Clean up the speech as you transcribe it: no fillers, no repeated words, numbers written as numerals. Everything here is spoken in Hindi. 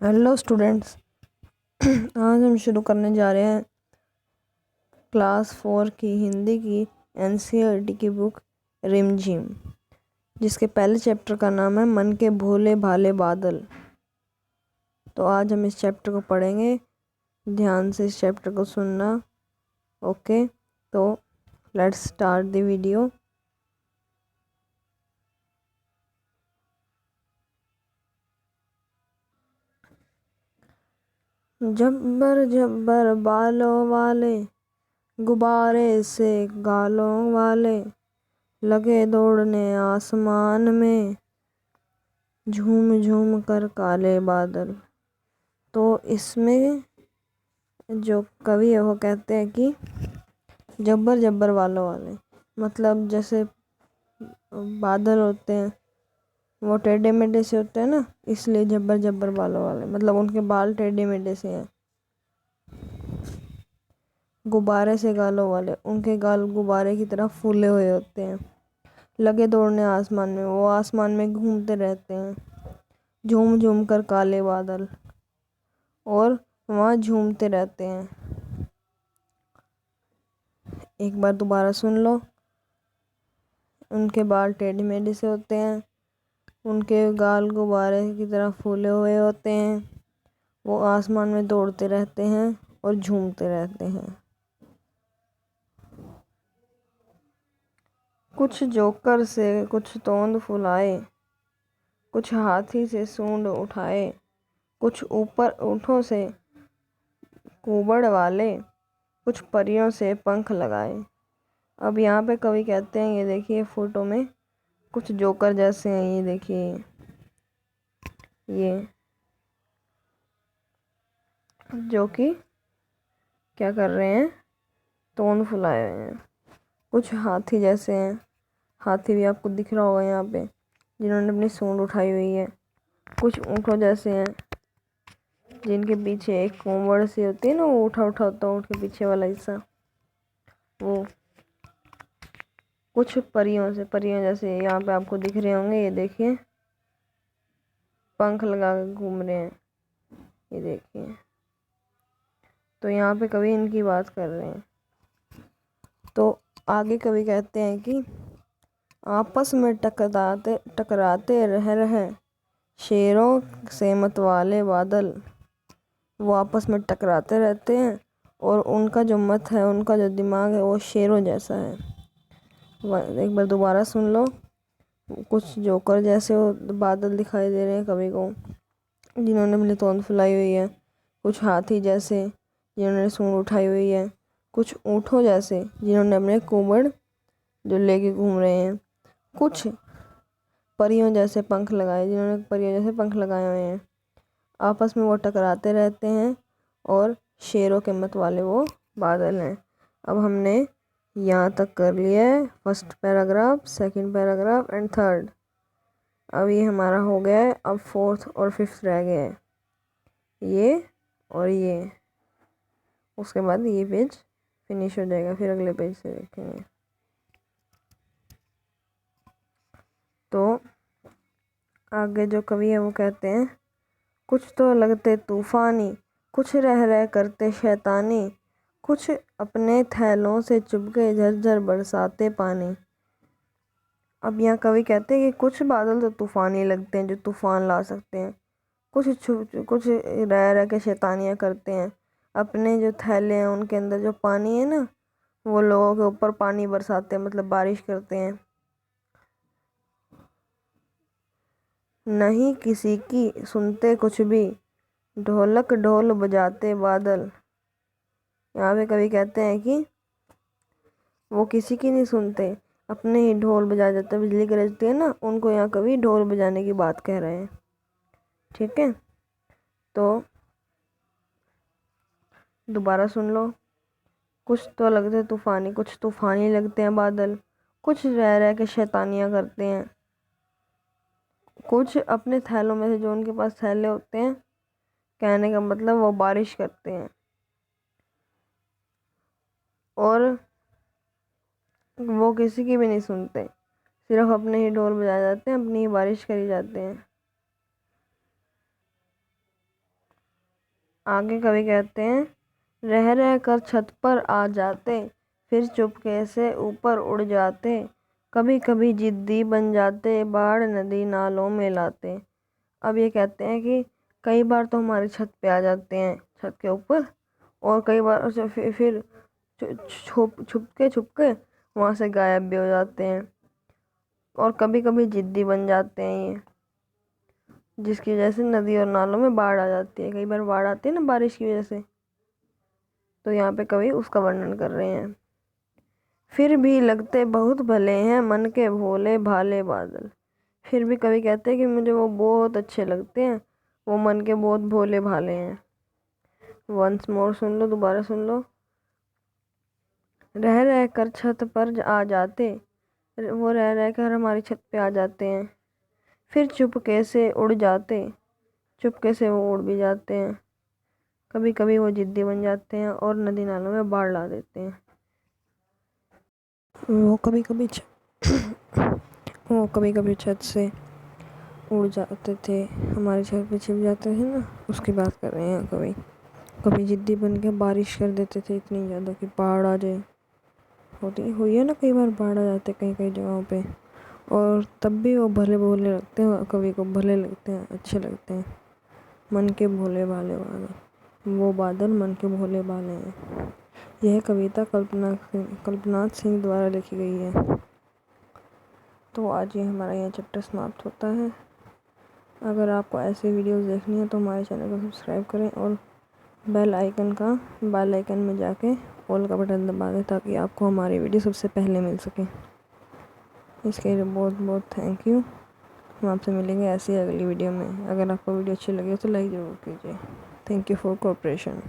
Hello students. आज हम शुरू करने जा रहे हैं क्लास 4 की हिंदी की एनसीईआरटी की बुक रिमझिम, जिसके पहले चैप्टर का नाम है मन के भोले भाले बादल। तो आज हम इस चैप्टर को पढ़ेंगे। ध्यान से इस चैप्टर को सुनना। ओके, तो लेट्स स्टार्ट द वीडियो। जब्बर जब्बर बालों वाले, गुब्बारे से गालों वाले, लगे दौड़ने आसमान में, झूम झूम कर काले बादल। तो इसमें जो कवि है वो कहते हैं कि जब्बर जब्बर बालों वाले, मतलब जैसे बादल होते हैं वो टेढ़े मेढ़े से होते हैं ना, इसलिए जब्बर जब्बर बालों वाले, मतलब उनके बाल टेढ़े मेढ़े से हैं। गुब्बारे से गालों वाले, उनके गाल गुब्बारे की तरह फूले हुए होते हैं। लगे दौड़ने आसमान में, वो आसमान में घूमते रहते हैं। झूम झूम कर काले बादल, और वहाँ झूमते रहते हैं। एक बार दोबारा सुन लो। उनके बाल टेढ़े मेढ़े से होते हैं, उनके गाल गुब्बारे की तरह फूले हुए होते हैं, वो आसमान में दौड़ते रहते हैं और झूमते रहते हैं। कुछ जोकर से कुछ तोंद फुलाए, कुछ हाथी से सूंड उठाए, कुछ ऊपर ऊँटों से कुबड़ वाले, कुछ परियों से पंख लगाए। अब यहाँ पे कवि कहते हैं, ये देखिए फोटो में कुछ जोकर जैसे हैं। ये देखिए, ये जो कि क्या कर रहे हैं, तोंद फुलाए हुए हैं। कुछ हाथी जैसे हैं, हाथी भी आपको दिख रहा होगा यहाँ पे, जिन्होंने अपनी सूंड उठाई हुई है। कुछ ऊँटों जैसे हैं, जिनके पीछे एक कोमड़ सी होती है ना, वो उठा उठा होता है ऊँट के पीछे वाला हिस्सा, वो। कुछ परियों से, परियों जैसे यहाँ पे आपको दिख रहे होंगे, ये देखिए पंख लगा के घूम रहे हैं, ये देखिए। तो यहाँ पे कवि इनकी बात कर रहे हैं। तो आगे कवि कहते हैं कि आपस में टकराते टकराते रह शेरों से मत वाले बादल। वो आपस में टकराते रहते हैं, और उनका जो मत है, उनका जो दिमाग है, वो शेरों जैसा है। एक बार दोबारा सुन लो। कुछ जोकर जैसे बादल दिखाई दे रहे हैं कवि को, जिन्होंने अपनी तोंद फुलाई हुई है। कुछ हाथी जैसे, जिन्होंने सूंड उठाई हुई है। कुछ ऊँटों जैसे, जिन्होंने अपने कुबड़ जो लेके घूम रहे हैं। कुछ परियों जैसे पंख लगाए, जिन्होंने परियों जैसे पंख लगाए हुए हैं। आपस में वो टकराते रहते हैं, और शेरों के मत वाले वो बादल हैं। अब हमने यहाँ तक कर लिया है, first paragraph, second paragraph and third. अब ये हमारा हो गया है। अब फोर्थ और फिफ्थ रह गया है, ये और ये। उसके बाद ये पेज फिनिश हो जाएगा, फिर अगले पेज से देखेंगे। तो आगे जो कवि है वो कहते हैं, कुछ तो लगते तूफानी, कुछ रह रह करते शैतानी, कुछ अपने थैलों से चुपके झरझर बरसाते पानी। अब यहाँ कवि कहते हैं कि कुछ बादल तो तूफानी लगते हैं, जो तूफान ला सकते हैं। कुछ रह रह के शैतानियाँ करते हैं। अपने जो थैले हैं उनके अंदर जो पानी है ना, वो लोगों के ऊपर पानी बरसाते हैं, मतलब बारिश करते हैं। नहीं किसी की सुनते कुछ भी, ढोलक ढोल बजाते बादल। यहाँ पे कवि कहते हैं कि वो किसी की नहीं सुनते, अपने ही ढोल बजा जाते हैं। बिजली गरजती है ना, उनको यहाँ कवि ढोल बजाने की बात कह रहे हैं। ठीक है, तो दोबारा सुन लो। कुछ तो लगते तूफानी, कुछ तूफानी लगते हैं बादल, कुछ रह रह के शैतानियाँ करते हैं। कुछ अपने थैलों में से, जो उनके पास थैले होते हैं, कहने का मतलब वो बारिश करते हैं। और वो किसी की भी नहीं सुनते, सिर्फ अपने ही ढोल बजाए जाते हैं, अपनी ही बारिश करी जाते हैं। आगे कवि कहते हैं, रह रह कर छत पर आ जाते, फिर चुपके से ऊपर उड़ जाते, कभी कभी जिद्दी बन जाते, बाढ़ नदी नालों में लाते। अब ये कहते हैं कि कई बार तो हमारी छत पे आ जाते हैं, छत के ऊपर, और कई बार फिर छुपके वहाँ से गायब भी हो जाते हैं, और कभी कभी जिद्दी बन जाते हैं ये, जिसकी वजह से नदी और नालों में बाढ़ आ जाती है। कई बार बाढ़ आती है ना बारिश की वजह से, तो यहाँ पे कवि उसका वर्णन कर रहे हैं। फिर भी लगते बहुत भले हैं मन के भोले भाले बादल। फिर भी कवि कहते हैं कि मुझे वो बहुत अच्छे लगते हैं, वो मन के बहुत भोले भाले हैं। वंस मोर सुन लो, दोबारा सुन लो। रह रह कर छत पर आ जाते, वो रह रह कर हमारी छत पे आ जाते हैं, फिर चुपके से उड़ जाते, चुपके से वो उड़ भी जाते हैं, कभी कभी वो जिद्दी बन जाते हैं और नदी नालों में बाढ़ ला देते हैं। वो कभी कभी छत से उड़ जाते थे, हमारी छत पे छिप जाते थे ना, उसकी बात कर रहे हैं कभी। कभी जिद्दी बन के बारिश कर देते थे इतनी ज़्यादा कि बाढ़ आ जाए। होती हुई है ना कई बार बाढ़ आ जाते कई कई जगहों पे, और तब भी वो भले भोले लगते हैं, कवि को भले लगते हैं, अच्छे लगते हैं। मन के भोले भाले बादल, वो बादल मन के भोले भाले हैं। यह कविता कल्पनाथ सिंह द्वारा लिखी गई है। तो आज ये हमारा यह चैप्टर समाप्त होता है। अगर आपको ऐसे वीडियोस देखनी है तो हमारे चैनल को सब्सक्राइब करें और बेल आइकन में जाके ऑल का बटन दबा दें, ताकि आपको हमारी वीडियो सबसे पहले मिल सके। इसके लिए बहुत बहुत थैंक यू। हम आपसे मिलेंगे ऐसी अगली वीडियो में। अगर आपको वीडियो अच्छी लगे तो लाइक ज़रूर कीजिए। Thank you for cooperation.